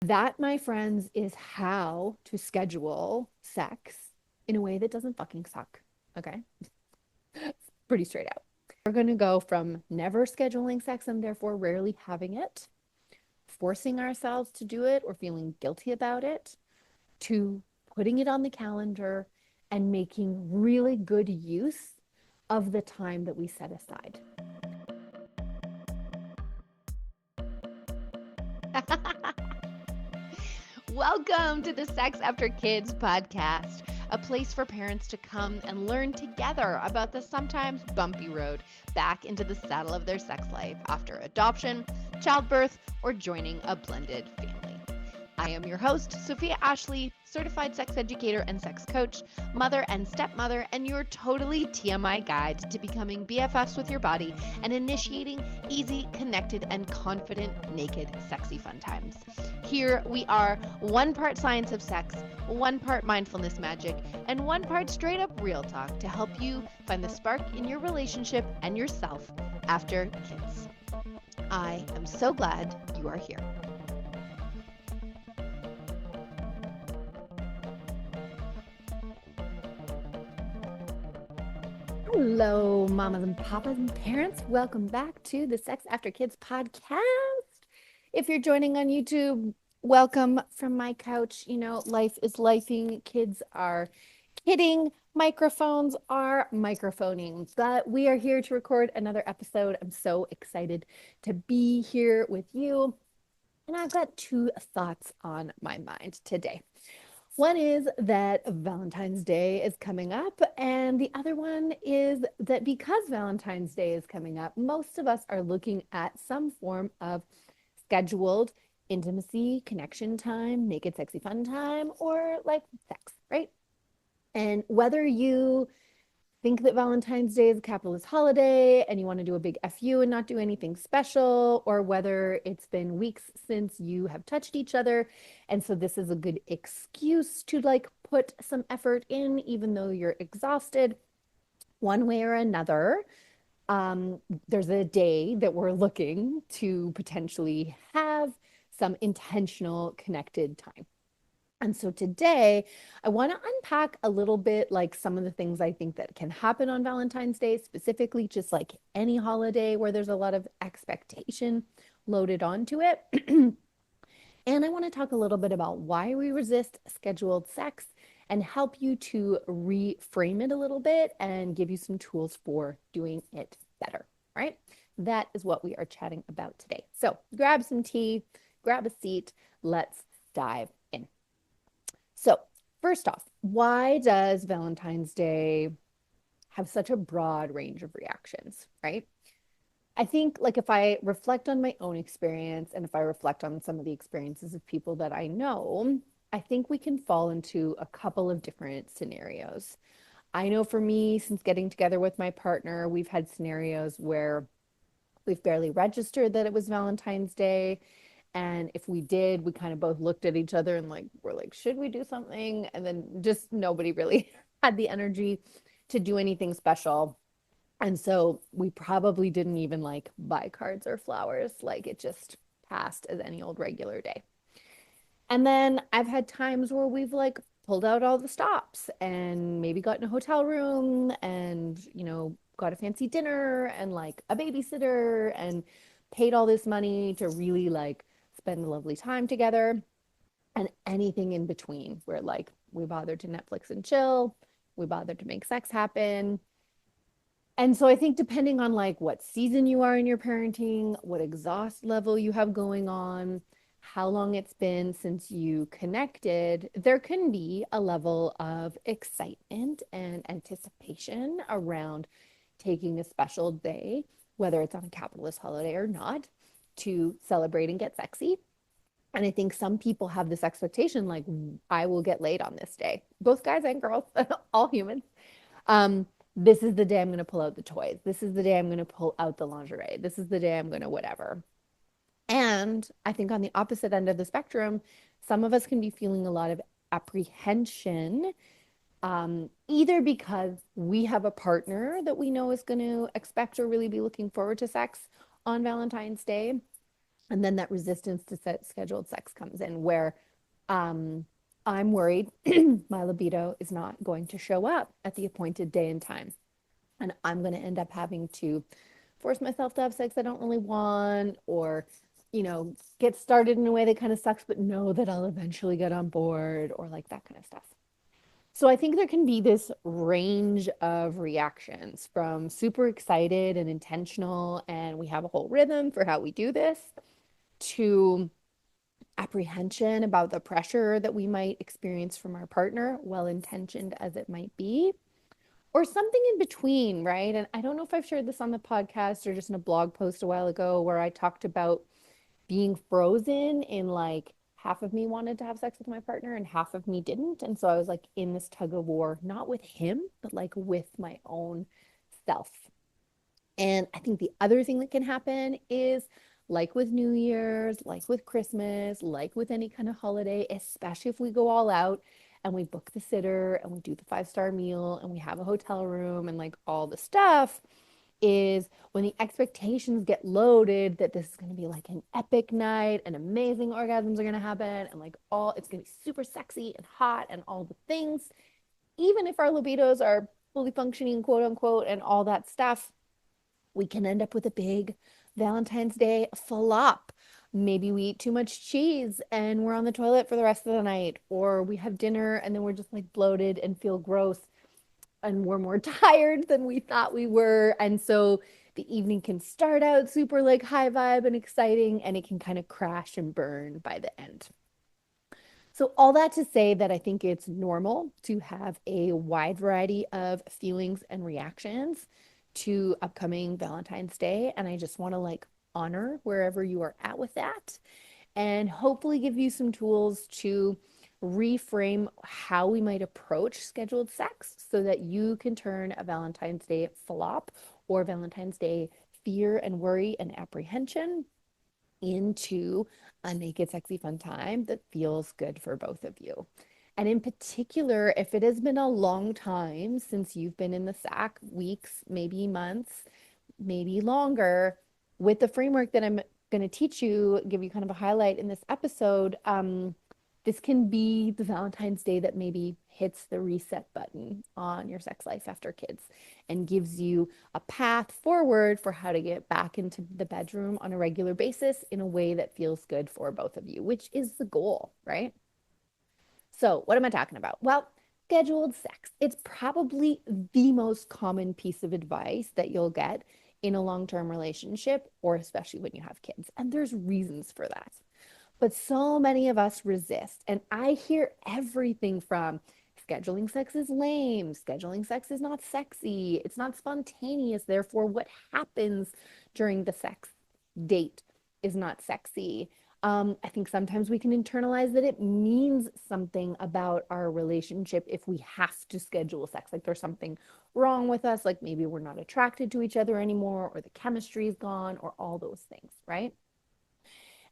That, my friends, is how to schedule sex in a way that doesn't fucking suck. Okay? Pretty straight out. We're going to go from never scheduling sex and therefore rarely having it, forcing ourselves to do it or feeling guilty about it, to putting it on the calendar and making really good use of the time that we set aside. Welcome to the Sex After Kids podcast, a place for parents to come and learn together about the sometimes bumpy road back into the saddle of their sex life after adoption, childbirth, or joining a blended family. I am your host, Sofia Ashley, certified sex educator and sex coach, mother and stepmother, and your totally TMI guide to becoming BFFs with your body and initiating easy, connected, and confident, naked, sexy fun times. Here we are, one part science of sex, one part mindfulness magic, and one part straight up real talk to help you find the spark in your relationship and yourself after kids. I am so glad you are here. Hello, mamas and papas and parents. Welcome back to the Sex After Kids podcast. If you're joining on YouTube, welcome from my couch. You know, life is lifing. Kids are kidding. Microphones are microphoning. But we are here to record another episode. I'm so excited to be here with you. And I've got two thoughts on my mind today. One is that Valentine's Day is coming up, and the other one is that because Valentine's Day is coming up, most of us are looking at some form of scheduled intimacy, connection time, naked, sexy, fun time, or like sex, right? And whether you think that Valentine's Day is a capitalist holiday and you want to do a big FU and not do anything special, or whether it's been weeks since you have touched each other. And so this is a good excuse to like put some effort in, even though you're exhausted. One way or another, there's a day that we're looking to potentially have some intentional connected time. And so today, I want to unpack a little bit like some of the things I think that can happen on Valentine's Day, specifically just like any holiday where there's a lot of expectation loaded onto it. And I want to talk a little bit about why we resist scheduled sex and help you to reframe it a little bit and give you some tools for doing it better, right? That is what we are chatting about today. So grab some tea, grab a seat, let's dive in. So, first off, why does Valentine's Day have such a broad range of reactions, right? I think, like, if I reflect on my own experience and if I reflect on some of the experiences of people that I know, I think we can fall into a couple of different scenarios. I know for me, since getting together with my partner, we've had scenarios where we've barely registered that it was Valentine's Day. And if we did, we kind of both looked at each other and like, we're like, should we do something? And then just nobody really had the energy to do anything special. And so we probably didn't even like buy cards or flowers. Like it just passed as any old regular day. And then I've had times where we've like pulled out all the stops and maybe got in a hotel room and, got a fancy dinner and like a babysitter and paid all this money to really like spend a lovely time together, and anything in between where like we bothered to Netflix and chill, we bothered to make sex happen. And so I think depending on like what season you are in your parenting, what exhaust level you have going on, how long it's been since you connected, there can be a level of excitement and anticipation around taking a special day, whether it's on a capitalist holiday or not, to celebrate and get sexy. And I think some people have this expectation like, I will get laid on this day, both guys and girls, all humans. This is the day I'm going to pull out the toys. This is the day I'm going to pull out the lingerie. This is the day I'm going to whatever. And I think on the opposite end of the spectrum, some of us can be feeling a lot of apprehension, either because we have a partner that we know is going to expect or really be looking forward to sex on Valentine's Day, And then that resistance to scheduled sex comes in where um, I'm worried my libido is not going to show up at the appointed day and time. And I'm going to end up having to force myself to have sex I don't really want, or, get started in a way that kind of sucks, but know that I'll eventually get on board, or like that kind of stuff. So I think there can be this range of reactions from super excited and intentional, and we have a whole rhythm for how we do this, to apprehension about the pressure that we might experience from our partner, well intentioned as it might be, or something in between, right? And I don't know if I've shared this on the podcast or just in a blog post a while ago where I talked about being frozen in like half of me wanted to have sex with my partner and half of me didn't. And so I was like in this tug of war, not with him, but like with my own self. And I think the other thing that can happen is like with New Year's, like with Christmas, like with any kind of holiday, especially if we go all out and we book the sitter and we do the 5-star meal and we have a hotel room and like all the stuff, is when the expectations get loaded that this is going to be like an epic night and amazing orgasms are going to happen and like all it's going to be super sexy and hot and all the things, even if our libidos are fully functioning, quote unquote, and all that stuff, we can end up with a big Valentine's Day flop. Maybe we eat too much cheese and we're on the toilet for the rest of the night, or we have dinner and then we're just like bloated and feel gross and we're more tired than we thought we were. And so the evening can start out super like high vibe and exciting, and it can kind of crash and burn by the end. So, all that to say that I think it's normal to have a wide variety of feelings and reactions to upcoming Valentine's Day. And I just want to like honor wherever you are at with that and hopefully give you some tools to reframe how we might approach scheduled sex so that you can turn a Valentine's Day flop or Valentine's Day fear and worry and apprehension into a naked, sexy, fun time that feels good for both of you. And in particular, if it has been a long time since you've been in the SAK, weeks, maybe months, maybe longer, with the framework that I'm going to teach you, give you kind of a highlight in this episode, this can be the Valentine's Day that maybe hits the reset button on your sex life after kids and gives you a path forward for how to get back into the bedroom on a regular basis in a way that feels good for both of you, which is the goal, right? So, what am I talking about? Well, scheduled sex. It's probably the most common piece of advice that you'll get in a long-term relationship, or especially when you have kids. And there's reasons for that. But so many of us resist. And I hear everything from scheduling sex is lame, scheduling sex is not sexy, it's not spontaneous. Therefore, what happens during the sex date is not sexy. I think sometimes we can internalize that it means something about our relationship if we have to schedule sex. Like there's something wrong with us, like maybe we're not attracted to each other anymore, or the chemistry is gone, or all those things, right?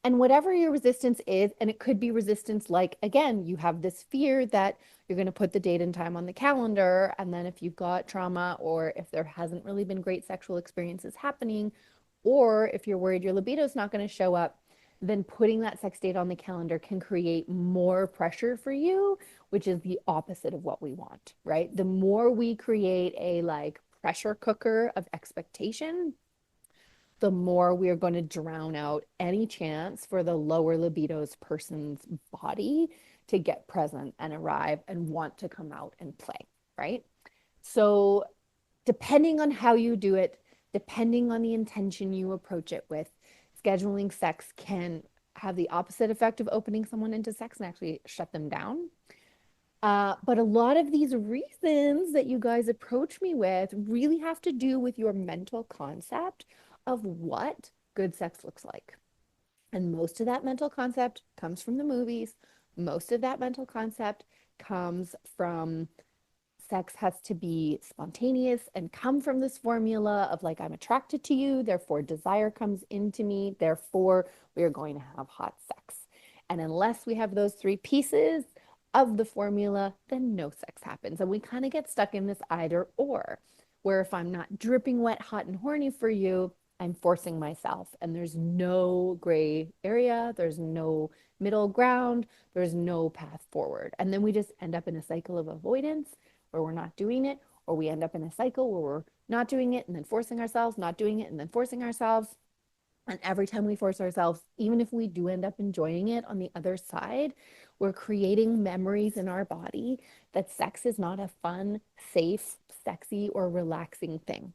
And whatever your resistance is, and it could be resistance like, again, you have this fear that you're going to put the date and time on the calendar. And then if you've got trauma, or if there hasn't really been great sexual experiences happening, or if you're worried your libido is not going to show up, then putting that sex date on the calendar can create more pressure for you, which is the opposite of what we want, right? The more we create a like pressure cooker of expectation, the more we are going to drown out any chance for the lower libido's person's body to get present and arrive and want to come out and play, right? So, depending on how you do it, depending on the intention you approach it with, scheduling sex can have the opposite effect of opening someone into sex and actually shut them down. But a lot of these reasons that you guys approach me with really have to do with your mental concept of what good sex looks like. And most of that mental concept comes from the movies. Most of that mental concept comes from sex has to be spontaneous and come from this formula of like, I'm attracted to you, therefore desire comes into me, therefore we are going to have hot sex. And unless we have those three pieces of the formula, then no sex happens. And we kind of get stuck in this either or, where if I'm not dripping wet, hot, and horny for you, I'm forcing myself. And there's no gray area, there's no middle ground, there's no path forward. And then we just end up in a cycle of avoidance where we're not doing it, or we end up in a cycle where we're not doing it and then forcing ourselves, not doing it and then forcing ourselves. And every time we force ourselves, even if we do end up enjoying it on the other side, we're creating memories in our body that sex is not a fun, safe, sexy, or relaxing thing.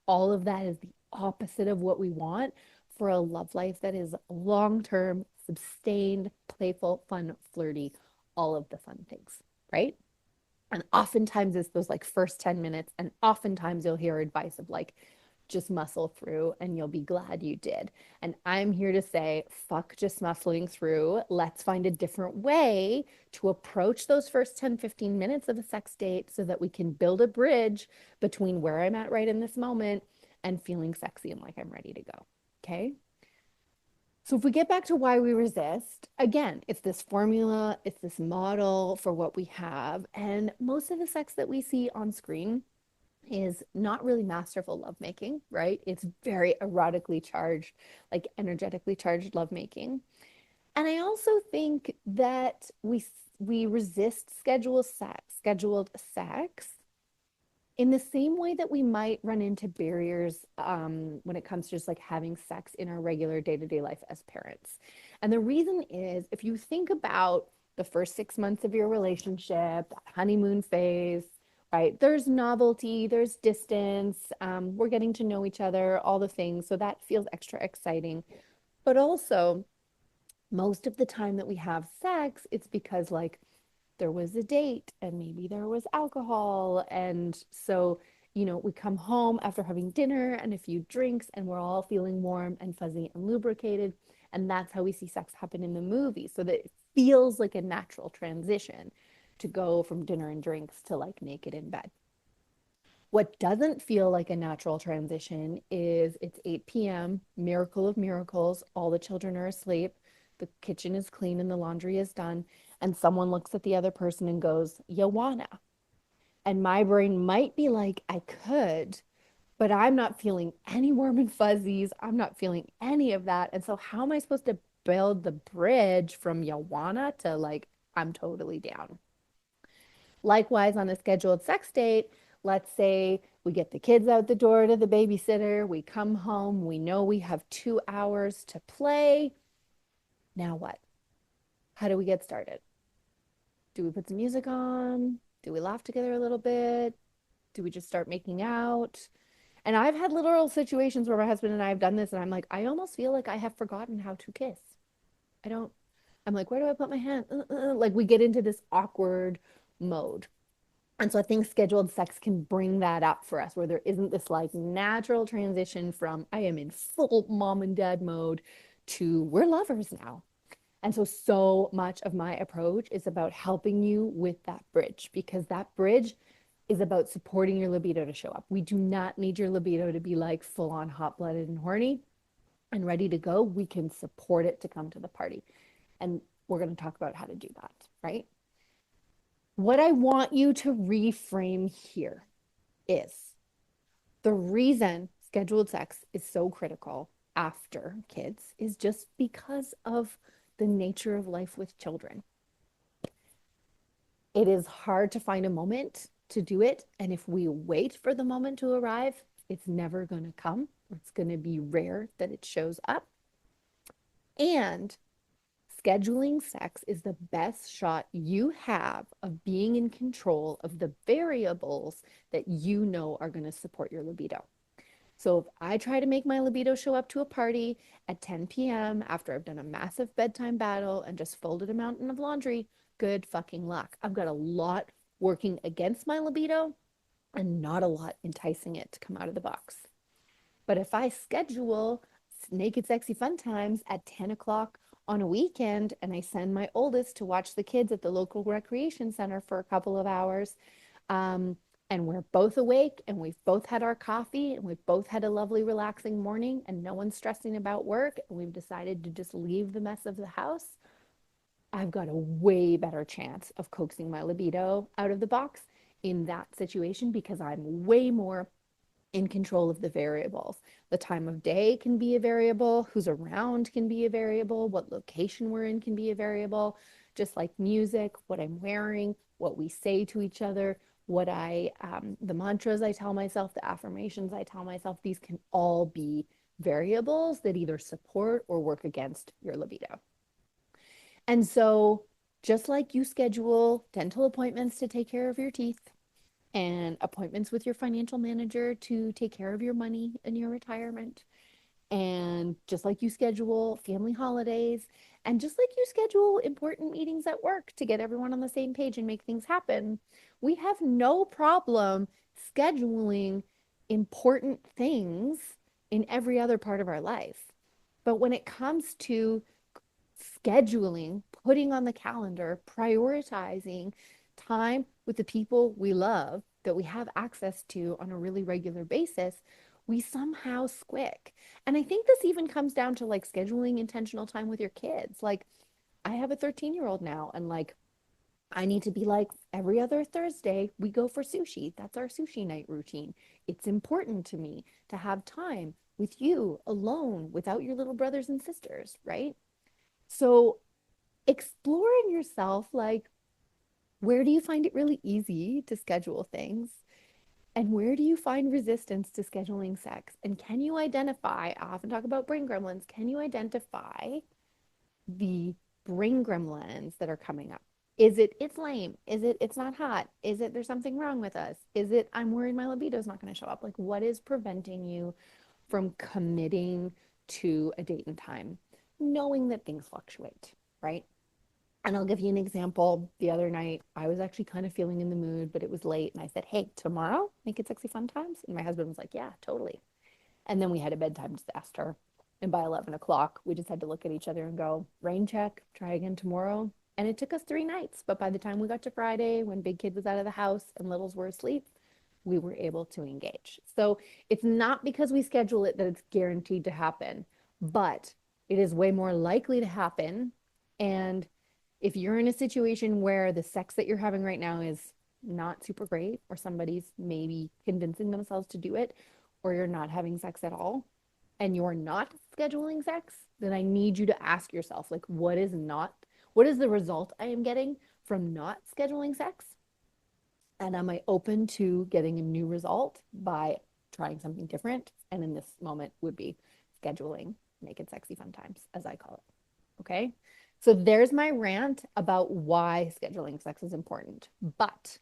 All of that is the opposite of what we want for a love life that is long term, sustained, playful, fun, flirty, all of the fun things, right? And oftentimes it's those like first 10 minutes. And oftentimes you'll hear advice of like, just muscle through and you'll be glad you did. And I'm here to say, fuck just muscling through. Let's find a different way to approach those first 10, 15 minutes of a sex date so that we can build a bridge between where I'm at right in this moment and feeling sexy and like I'm ready to go. Okay. So if we get back to why we resist, again, it's this formula, it's this model for what we have. And most of the sex that we see on screen is not really masterful lovemaking, right? It's very erotically charged, like energetically charged lovemaking. And I also think that we resist scheduled sex in the same way that we might run into barriers when it comes to just like having sex in our regular day-to-day life as parents. And the reason is if you think about the first 6 months of your relationship, honeymoon phase, right? There's novelty, there's distance, we're getting to know each other, all the things. So that feels extra exciting. But also, most of the time that we have sex, it's because like there was a date and maybe there was alcohol. And so, we come home after having dinner and a few drinks and we're all feeling warm and fuzzy and lubricated. And that's how we see sex happen in the movie. So that it feels like a natural transition to go from dinner and drinks to like naked in bed. What doesn't feel like a natural transition is it's 8 p.m., miracle of miracles, all the children are asleep, the kitchen is clean and the laundry is done, and someone looks at the other person and goes, "You wanna?" And my brain might be like, I could, but I'm not feeling any warm and fuzzies. I'm not feeling any of that. And so, how am I supposed to build the bridge from "you wanna" to like, I'm totally down? Likewise, on a scheduled sex date, let's say we get the kids out the door to the babysitter, we come home, we know we have 2 hours to play. Now what? How do we get started? Do we put some music on? Do we laugh together a little bit? Do we just start making out? And I've had literal situations where my husband and I have done this, and I'm like, I almost feel like I have forgotten how to kiss. I don't, I'm like, where do I put my hand? Like we get into this awkward mode. And so I think scheduled sex can bring that up for us, where there isn't this like natural transition from I am in full mom and dad mode to we're lovers now. And so much of my approach is about helping you with that bridge because that bridge is about supporting your libido to show up. We do not need your libido to be like full on hot blooded and horny and ready to go. We can support it to come to the party. And we're going to talk about how to do that, right? What I want you to reframe here is the reason scheduled sex is so critical after kids is just because of the nature of life with children. It is hard to find a moment to do it. And if we wait for the moment to arrive, it's never going to come. It's going to be rare that it shows up. And scheduling sex is the best shot you have of being in control of the variables that you know are going to support your libido. So if I try to make my libido show up to a party at 10 p.m. after I've done a massive bedtime battle and just folded a mountain of laundry, good fucking luck. I've got a lot working against my libido and not a lot enticing it to come out of the box. But if I schedule naked sexy fun times at 10 o'clock on a weekend and I send my oldest to watch the kids at the local recreation center for a couple of hours, and we're both awake and we've both had our coffee and we've both had a lovely relaxing morning and no one's stressing about work and we've decided to just leave the mess of the house, I've got a way better chance of coaxing my libido out of the box in that situation because I'm way more in control of the variables. The time of day can be a variable, who's around can be a variable, what location we're in can be a variable, just like music, what I'm wearing, what we say to each other, the mantras I tell myself, the affirmations I tell myself, these can all be variables that either support or work against your libido. And so, just like you schedule dental appointments to take care of your teeth and appointments with your financial manager to take care of your money in your retirement, and just like you schedule family holidays, and just like you schedule important meetings at work to get everyone on the same page and make things happen, we have no problem scheduling important things in every other part of our life. But when it comes to scheduling, putting on the calendar, prioritizing time with the people we love that we have access to on a really regular basis, we somehow squick. And I think this even comes down to like scheduling intentional time with your kids. Like, I have a 13-year-old now, and like, I need to be like, every other Thursday, we go for sushi. That's our sushi night routine. It's important to me to have time with you alone without your little brothers and sisters, right? So explore in yourself, like, where do you find it really easy to schedule things? And where do you find resistance to scheduling sex? And can you identify, I often talk about brain gremlins, can you identify the brain gremlins that are coming up? Is it, it's lame? Is it, it's not hot? Is it, there's something wrong with us? Is it, I'm worried my libido is not going to show up? Like, what is preventing you from committing to a date and time, knowing that things fluctuate, right? And I'll give you an example. The other night, I was actually kind of feeling in the mood, but it was late. And I said, hey, tomorrow, make it sexy fun times. And my husband was like, yeah, totally. And then we had a bedtime disaster. And by 11 o'clock, we just had to look at each other and go, rain check, try again tomorrow. And it took us 3 nights. But by the time we got to Friday, when big kid was out of the house and littles were asleep, we were able to engage. So it's not because we schedule it that it's guaranteed to happen, but it is way more likely to happen. And if you're in a situation where the sex that you're having right now is not super great, or somebody's maybe convincing themselves to do it, or you're not having sex at all, and you're not scheduling sex, then I need you to ask yourself, like, what is the result I am getting from not scheduling sex? And am I open to getting a new result by trying something different? And in this moment would be scheduling naked sexy fun times, as I call it. Okay. So there's my rant about why scheduling sex is important. But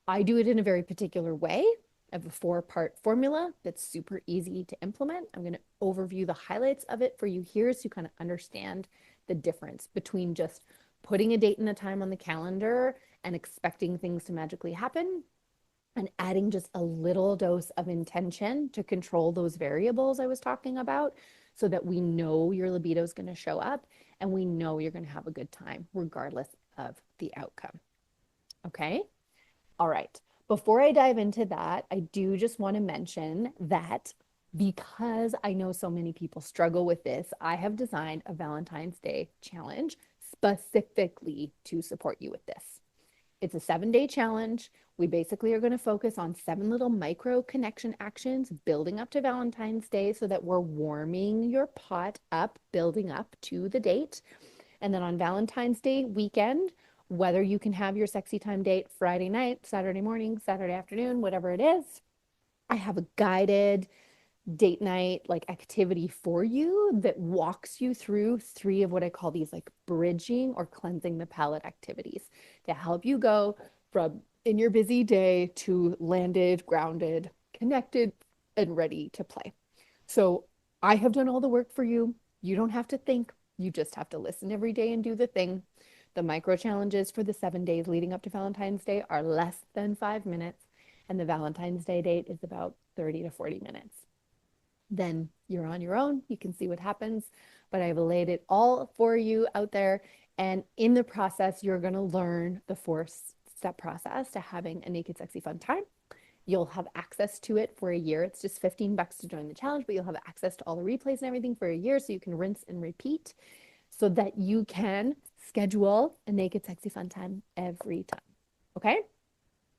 I do it in a very particular way. I have a 4-part formula that's super easy to implement. I'm going to overview the highlights of it for you here so you kind of understand the difference between just putting a date and a time on the calendar and expecting things to magically happen, and adding just a little dose of intention to control those variables I was talking about, so that we know your libido is going to show up and we know you're going to have a good time regardless of the outcome. Okay. All right. Before I dive into that, I do just want to mention that because I know so many people struggle with this, I have designed a Valentine's Day challenge specifically to support you with this. It's a 7-day challenge. We basically are going to focus on 7 little micro connection actions building up to Valentine's Day so that we're warming your pot up, building up to the date. And then on Valentine's Day weekend, whether you can have your sexy time date Friday night, Saturday morning, Saturday afternoon, whatever it is, I have a guided date night like activity for you that walks you through 3 of what I call these like bridging or cleansing the palate activities to help you go from in your busy day to landed, grounded, connected, and ready to play. So I have done all the work for you. You don't have to think. You just have to listen every day and do the thing. The micro challenges for the 7 days leading up to Valentine's Day are less than 5 minutes, and the Valentine's Day date is about 30 to 40 minutes. Then you're on your own. You can see what happens, but I've laid it all for you out there. And in the process, you're going to learn the 4-step process to having a naked, sexy, fun time. You'll have access to it for a year. It's just $15 to join the challenge, but you'll have access to all the replays and everything for a year, so you can rinse and repeat so that you can schedule a naked, sexy, fun time every time. Okay?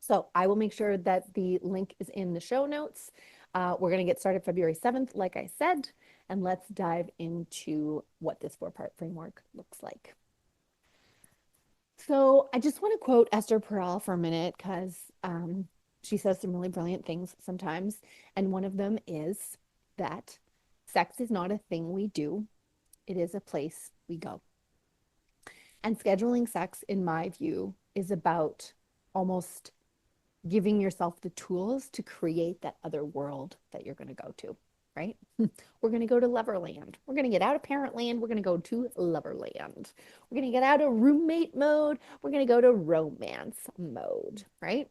So I will make sure that the link is in the show notes. We're going to get started February 7th, like I said, and let's dive into what this four-part framework looks like. So I just want to quote Esther Perel for a minute because she says some really brilliant things sometimes. And one of them is that sex is not a thing we do, it is a place we go. And scheduling sex, in my view, is about almost giving yourself the tools to create that other world that you're going to go to, right? We're going to go to Loverland. We're going to get out of parent land. We're going to go to Loverland. We're going to get out of roommate mode. We're going to go to romance mode, right?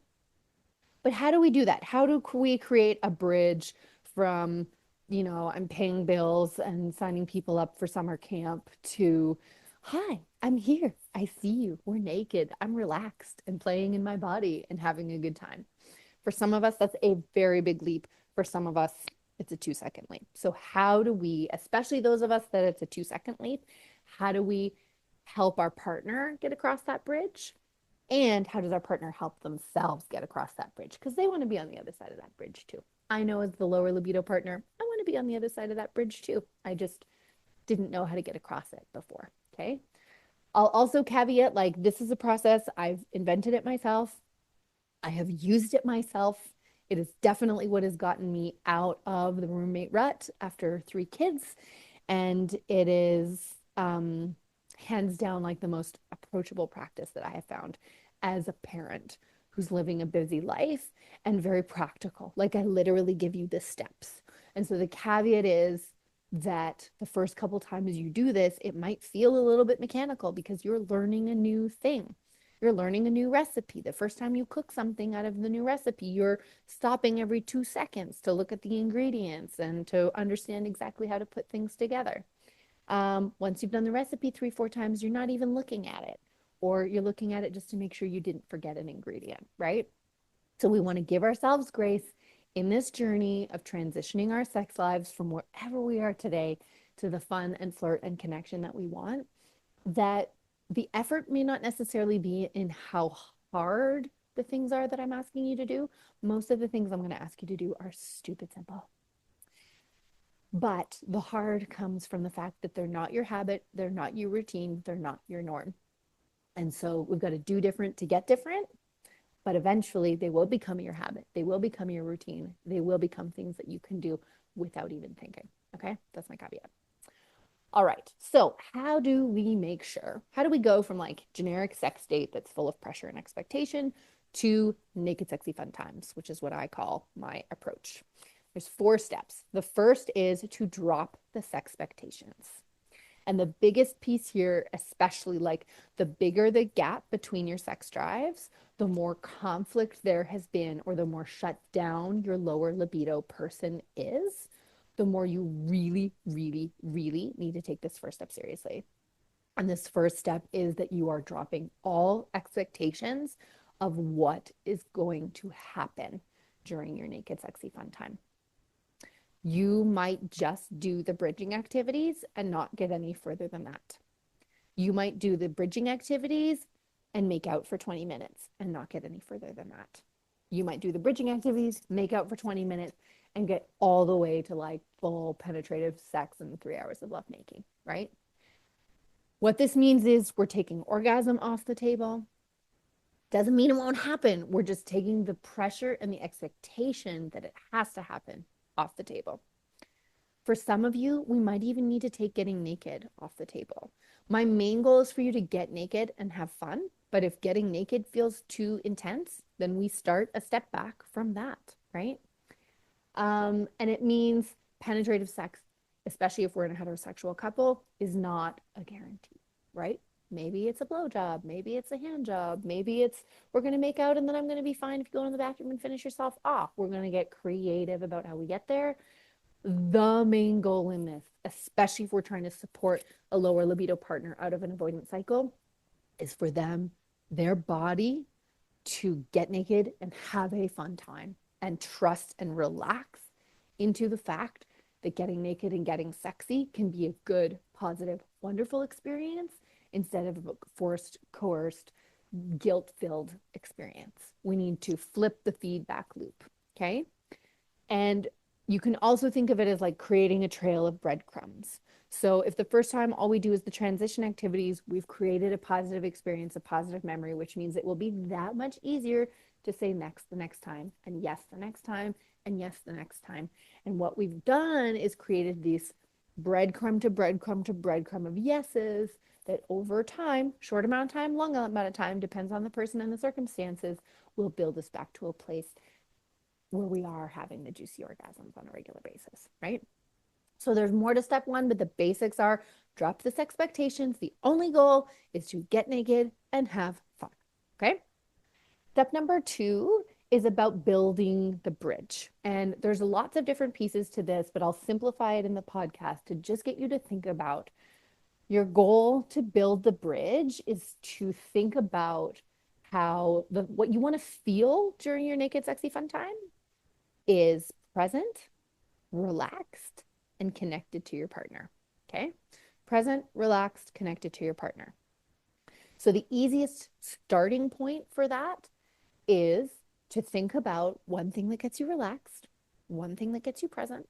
But how do we do that? How do we create a bridge from, I'm paying bills and signing people up for summer camp to, hi, I'm here. I see you. We're naked. I'm relaxed and playing in my body and having a good time. For some of us, that's a very big leap. For some of us, it's a 2-second leap. So how do we, especially those of us that it's a 2-second leap, how do we help our partner get across that bridge? And how does our partner help themselves get across that bridge? Because they want to be on the other side of that bridge too. I know as the lower libido partner, I want to be on the other side of that bridge too. I just didn't know how to get across it before. Okay. I'll also caveat like this is a process. I've invented it myself. I have used it myself. It is definitely what has gotten me out of the roommate rut after 3 kids. And it is hands down like the most approachable practice that I have found as a parent who's living a busy life and very practical. Like I literally give you the steps. And so the caveat is that the first couple times you do this, it might feel a little bit mechanical because you're learning a new thing. You're learning a new recipe. The first time you cook something out of the new recipe, you're stopping every 2 seconds to look at the ingredients and to understand exactly how to put things together. Once you've done the recipe 3, 4 times, you're not even looking at it, or you're looking at it just to make sure you didn't forget an ingredient, right? So we want to give ourselves grace in this journey of transitioning our sex lives from wherever we are today to the fun and flirt and connection that we want, that the effort may not necessarily be in how hard the things are that I'm asking you to do. Most of the things I'm going to ask you to do are stupid simple. But the hard comes from the fact that they're not your habit, they're not your routine, they're not your norm. And so we've got to do different to get different, but eventually they will become your habit. They will become your routine. They will become things that you can do without even thinking. Okay, that's my caveat. All right, so how do we make sure? How do we go from like generic sex date that's full of pressure and expectation to naked, sexy, fun times, which is what I call my approach? There's 4 steps. The first is to drop the sex expectations. And the biggest piece here, especially like the bigger the gap between your sex drives, the more conflict there has been, or the more shut down your lower libido person is, the more you really, really, really need to take this first step seriously. And this first step is that you are dropping all expectations of what is going to happen during your naked, sexy, fun time. You might just do the bridging activities and not get any further than that. You might do the bridging activities and make out for 20 minutes and not get any further than that. You might do the bridging activities, make out for 20 minutes, and get all the way to like full penetrative sex and 3 hours of lovemaking, right? What this means is we're taking orgasm off the table. Doesn't mean it won't happen. We're just taking the pressure and the expectation that it has to happen off the table. For some of you, we might even need to take getting naked off the table. My main goal is for you to get naked and have fun. But if getting naked feels too intense, then we start a step back from that, right? And it means penetrative sex, especially if we're in a heterosexual couple, is not a guarantee, right? Maybe it's a blowjob. Maybe it's a hand job. Maybe it's we're going to make out and then I'm going to be fine if you go in the bathroom and finish yourself off. We're going to get creative about how we get there. The main goal in this, especially if we're trying to support a lower libido partner out of an avoidance cycle, is for them, their body, to get naked and have a fun time and trust and relax into the fact that getting naked and getting sexy can be a good, positive, wonderful experience instead of a forced, coerced, guilt-filled experience. We need to flip the feedback loop, okay? And You can also think of it as like creating a trail of breadcrumbs. So if the first time all we do is the transition activities, we've created a positive experience, a positive memory, which means it will be that much easier to say next the next time, and yes the next time, and yes the next time. And what we've done is created these breadcrumb to breadcrumb to breadcrumb of yeses that over time, short amount of time, long amount of time, depends on the person and the circumstances, will build us back to a place where we are having the juicy orgasms on a regular basis, right? So there's more to step one, but the basics are drop this expectations. The only goal is to get naked and have fun. Okay. Step number two is about building the bridge. And there's lots of different pieces to this, but I'll simplify it in the podcast to just get you to think about your goal to build the bridge is to think about how what you want to feel during your naked sexy fun time is present, relaxed, and connected to your partner. Okay. Present, relaxed, connected to your partner. So the easiest starting point for that is to think about one thing that gets you relaxed, one thing that gets you present,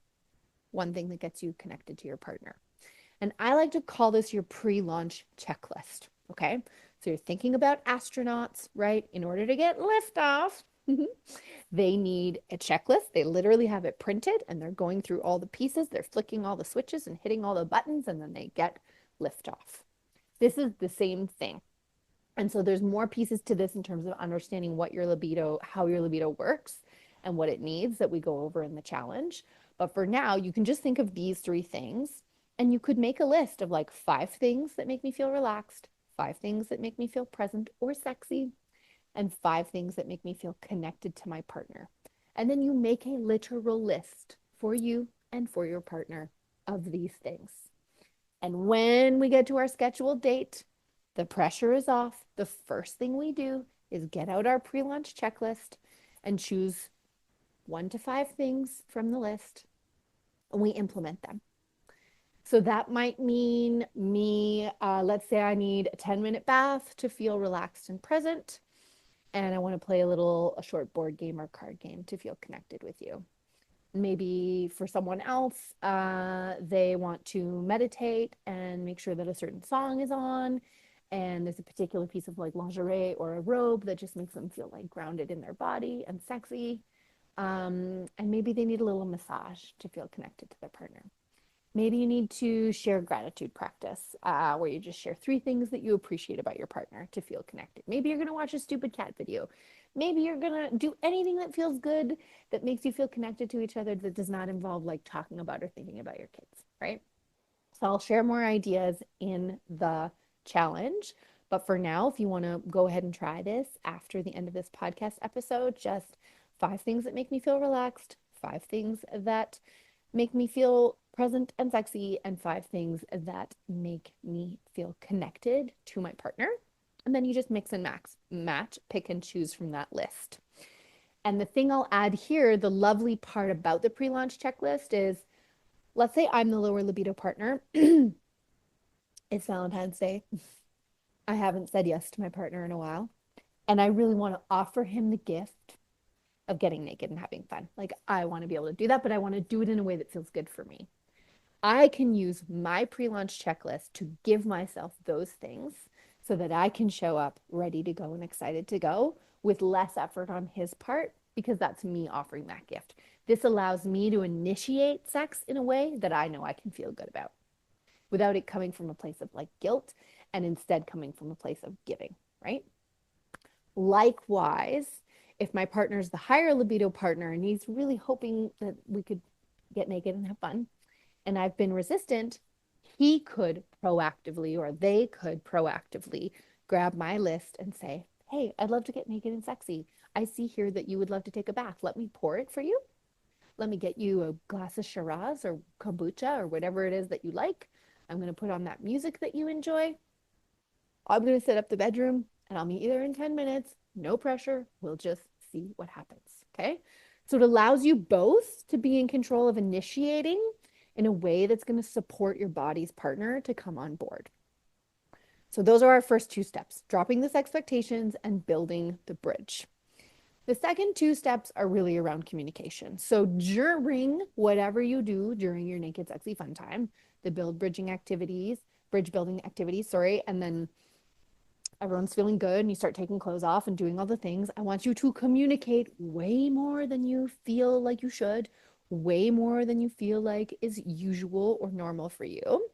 one thing that gets you connected to your partner. And I like to call this your pre-launch checklist. Okay. So you're thinking about astronauts, right? In order to get liftoff, they need a checklist. They literally have it printed and they're going through all the pieces. They're flicking all the switches and hitting all the buttons, and then they get liftoff. This is the same thing. And so there's more pieces to this in terms of understanding what your libido, how your libido works and what it needs that we go over in the challenge. But for now, you can just think of these three things, and you could make a list of like 5 things that make me feel relaxed, 5 things that make me feel present or sexy, and 5 things that make me feel connected to my partner. And then you make a literal list for you and for your partner of these things. And when we get to our scheduled date, the pressure is off. The first thing we do is get out our pre-launch checklist and choose 1 to 5 things from the list, and we implement them. So that might mean me, let's say I need a 10-minute bath to feel relaxed and present, and I want to play a short board game or card game to feel connected with you. Maybe for someone else, they want to meditate and make sure that a certain song is on, and there's a particular piece of like lingerie or a robe that just makes them feel like grounded in their body and sexy. And maybe they need a little massage to feel connected to their partner. Maybe you need to share gratitude practice, where you just share 3 things that you appreciate about your partner to feel connected. Maybe you're going to watch a stupid cat video. Maybe you're going to do anything that feels good, that makes you feel connected to each other, that does not involve like talking about or thinking about your kids, right? So I'll share more ideas in the challenge. But for now, if you want to go ahead and try this after the end of this podcast episode, just 5 things that make me feel relaxed, 5 things that make me feel present and sexy, and 5 things that make me feel connected to my partner. And then you just mix and match, pick and choose from that list. And the thing I'll add here, the lovely part about the pre-launch checklist is, let's say I'm the lower libido partner. It's Valentine's Day. I haven't said yes to my partner in a while. And I really want to offer him the gift of getting naked and having fun. Like, I want to be able to do that, but I want to do it in a way that feels good for me. I can use my pre-launch checklist to give myself those things so that I can show up ready to go and excited to go with less effort on his part, because that's me offering that gift. This allows me to initiate sex in a way that I know I can feel good about without it coming from a place of like guilt, and instead coming from a place of giving, right? Likewise, if my partner is the higher libido partner and he's really hoping that we could get naked and have fun, and I've been resistant, he could proactively, or they could proactively grab my list and say, hey, I'd love to get naked and sexy. I see here that you would love to take a bath. Let me pour it for you. Let me get you a glass of Shiraz or kombucha or whatever it is that you like. I'm going to put on that music that you enjoy. I'm going to set up the bedroom and I'll meet you there in 10 minutes. No pressure. We'll just see what happens. Okay. So it allows you both to be in control of initiating in a way that's going to support your body's partner to come on board. So those are our first 2 steps, dropping this expectations and building the bridge. The second two steps are really around communication. So during whatever you do during your naked sexy fun time, the bridge building activities, sorry, and then everyone's feeling good and you start taking clothes off and doing all the things, I want you to communicate way more than you feel like you should, way more than you feel like is usual or normal for you.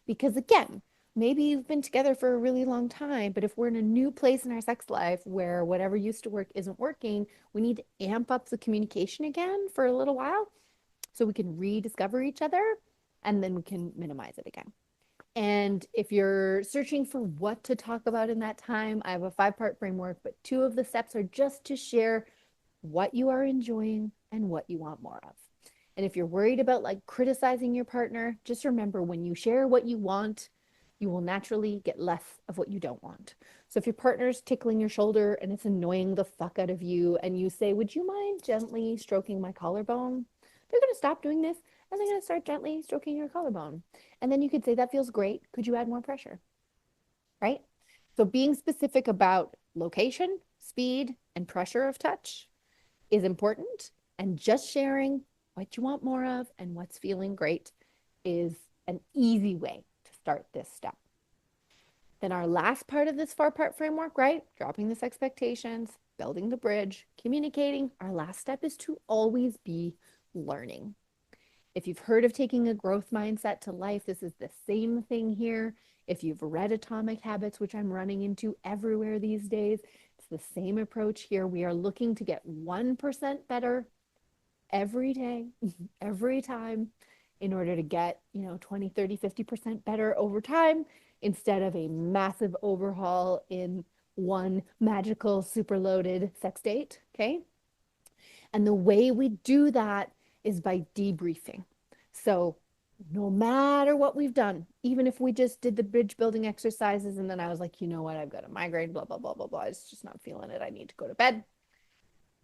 Because again, maybe you've been together for a really long time, but if we're in a new place in our sex life where whatever used to work isn't working, we need to amp up the communication again for a little while so we can rediscover each other and then we can minimize it again. And if you're searching for what to talk about in that time, I have a 5-part framework, but 2 of the steps are just to share what you are enjoying and what you want more of. And if you're worried about like criticizing your partner, just remember when you share what you want, you will naturally get less of what you don't want. So if your partner's tickling your shoulder and it's annoying the fuck out of you, and you say, "Would you mind gently stroking my collarbone?" They're going to stop doing this and they're going to start gently stroking your collarbone. And then you could say, "That feels great. Could you add more pressure?" Right? So being specific about location, speed, and pressure of touch is important. And just sharing what you want more of and what's feeling great is an easy way to start this step. Then our last part of this 4-part framework, right? Dropping this expectations, building the bridge, communicating. Our last step is to always be learning. If you've heard of taking a growth mindset to life, this is the same thing here. If you've read Atomic Habits, which I'm running into everywhere these days, it's the same approach here. We are looking to get 1% better every day, every time, in order to get, 20, 30, 50% better over time instead of a massive overhaul in one magical super loaded sex date. Okay. And the way we do that is by debriefing. So no matter what we've done, even if we just did the bridge building exercises and then I was like, you know what, I've got a migraine, blah, blah, blah, blah, blah. It's just not feeling it. I need to go to bed.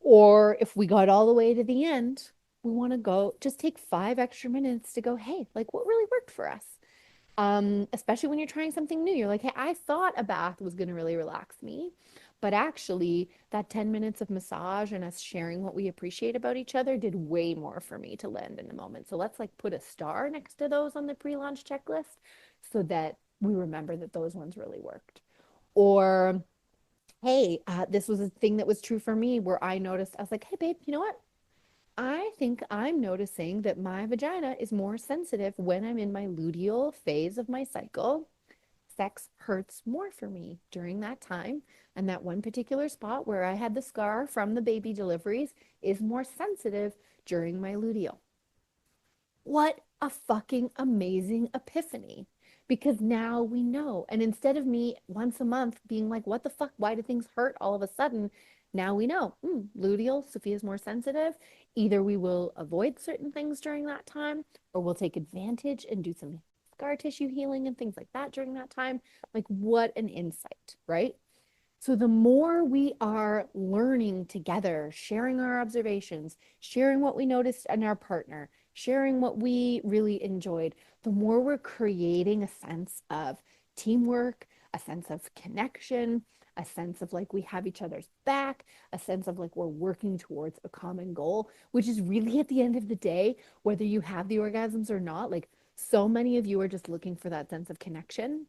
Or if we got all the way to the end, we want to go just take 5 extra minutes to go, hey, like what really worked for us? Especially when you're trying something new. You're like, hey, I thought a bath was going to really relax me. But actually, that 10 minutes of massage and us sharing what we appreciate about each other did way more for me to land in the moment. So let's like put a star next to those on the pre-launch checklist so that we remember that those ones really worked. Or hey, this was a thing that was true for me where I noticed, I was like, hey, babe, you know what? I think I'm noticing that my vagina is more sensitive when I'm in my luteal phase of my cycle. Sex hurts more for me during that time. And that one particular spot where I had the scar from the baby deliveries is more sensitive during my luteal. What a fucking amazing epiphany. Because now we know. And instead of me once a month being like, what the fuck? Why do things hurt all of a sudden? Now we know. Luteal, Sophia's more sensitive. Either we will avoid certain things during that time, or we'll take advantage and do some scar tissue healing and things like that during that time. Like, what an insight, right? So the more we are learning together, sharing our observations, sharing what we noticed in our partner, sharing what we really enjoyed, the more we're creating a sense of teamwork, a sense of connection, a sense of like we have each other's back, a sense of like we're working towards a common goal, which is really at the end of the day, whether you have the orgasms or not, like so many of you are just looking for that sense of connection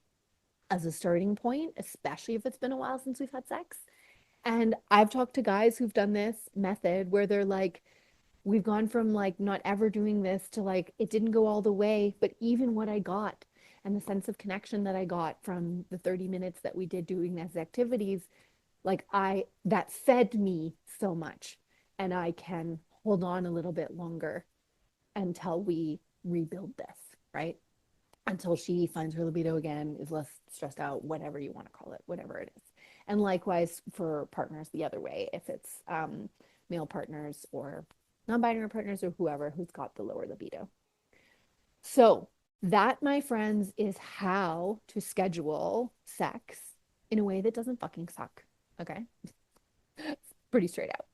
as a starting point, especially if it's been a while since we've had sex. And I've talked to guys who've done this method where they're like, we've gone from like not ever doing this to like, it didn't go all the way, but even what I got and the sense of connection that I got from the 30 minutes that we did doing these activities, like that fed me so much. And I can hold on a little bit longer until we rebuild this, right? Until she finds her libido again, is less stressed out, whatever you want to call it, whatever it is. And likewise for partners the other way, if it's male partners or non-binary partners or whoever who's got the lower libido. So that, my friends, is how to schedule sex in a way that doesn't fucking suck. Okay. Pretty straight out.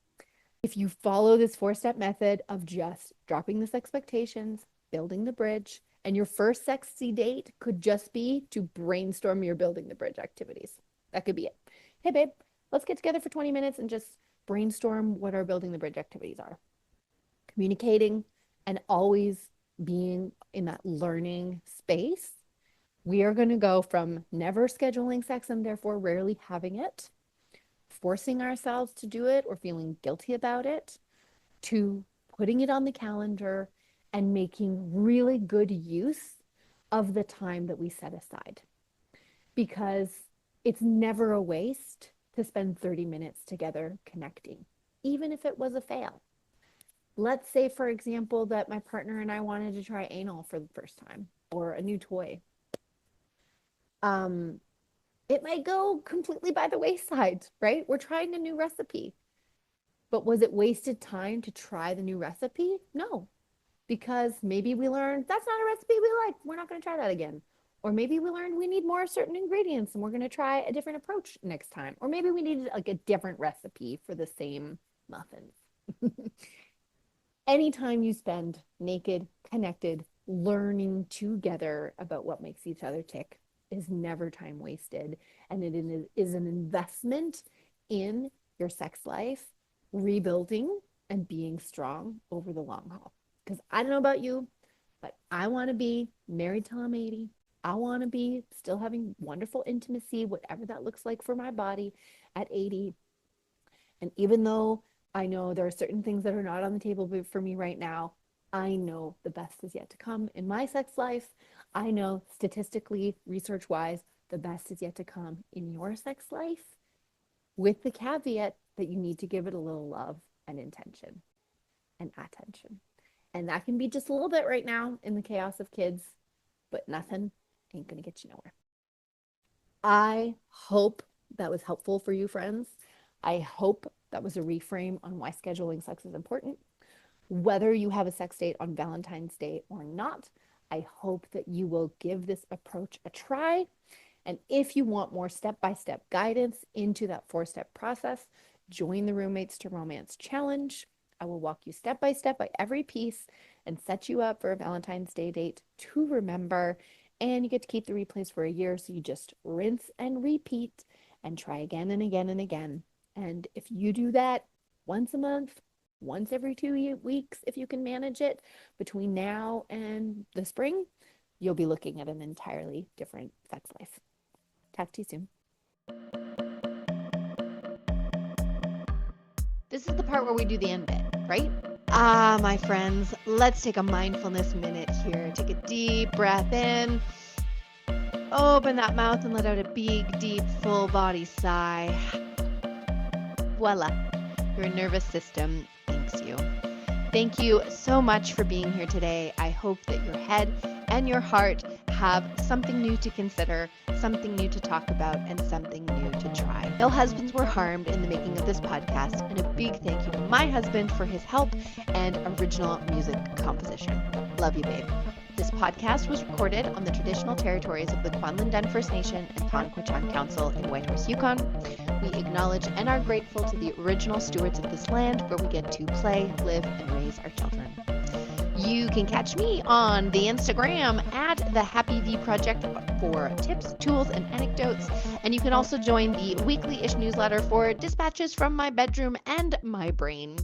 If you follow this 4-step method of just dropping this expectations, building the bridge, and your first sexy date could just be to brainstorm your building the bridge activities. That could be it. Hey, babe, let's get together for 20 minutes and just brainstorm what our building the bridge activities are. Communicating and always being in that learning space. We are going to go from never scheduling sex and therefore rarely having it, forcing ourselves to do it or feeling guilty about it, to putting it on the calendar and making really good use of the time that we set aside. Because it's never a waste to spend 30 minutes together connecting, even if it was a fail. Let's say, for example, that my partner and I wanted to try anal for the first time or a new toy. It might go completely by the wayside, right? We're trying a new recipe. But was it wasted time to try the new recipe? No, because maybe we learned that's not a recipe we like. We're not going to try that again. Or maybe we learned we need more certain ingredients and we're going to try a different approach next time. Or maybe we needed like a different recipe for the same muffins. Anytime you spend naked, connected, learning together about what makes each other tick is never time wasted. And it is an investment in your sex life, rebuilding and being strong over the long haul. Because I don't know about you, but I want to be married till I'm 80. I want to be still having wonderful intimacy, whatever that looks like for my body at 80. And even though I know there are certain things that are not on the table for me right now, I know the best is yet to come in my sex life. I know statistically, research-wise, the best is yet to come in your sex life, with the caveat that you need to give it a little love and intention and attention. And that can be just a little bit right now in the chaos of kids, but nothing ain't going to get you nowhere. I hope that was helpful for you, friends. I hope that was a reframe on why scheduling sex is important. Whether you have a sex date on Valentine's Day or not, I hope that you will give this approach a try. And if you want more step-by-step guidance into that 4-step process, join the Roommates to Romance Challenge. I will walk you step by step by every piece and set you up for a Valentine's Day date to remember. And you get to keep the replays for a year. So you just rinse and repeat and try again and again and again. And if you do that once a month, once every 2 weeks, if you can manage it between now and the spring, you'll be looking at an entirely different sex life. Talk to you soon. This is the part where we do the end bit, right? Ah, my friends, let's take a mindfulness minute here. Take a deep breath in. Open that mouth and let out a big, deep, full body sigh. Voila, your nervous system thanks you. Thank you so much for being here today. I hope that your head and your heart have something new to consider, something new to talk about, and something new to try. No husbands were harmed in the making of this podcast, and a big thank you to my husband for his help and original music composition. Love you, babe. This podcast was recorded on the traditional territories of the Kwanlin First Nation and Tonquichan Council in Whitehorse, Yukon. We acknowledge and are grateful to the original stewards of this land where we get to play, live, and raise our children. You can catch me on the Instagram at the Happy V Project for tips, tools, and anecdotes. And you can also join the weekly-ish newsletter for dispatches from my bedroom and my brain.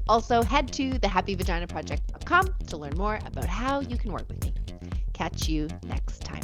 Also, head to thehappyvaginaproject.com to learn more about how you can work with me. Catch you next time.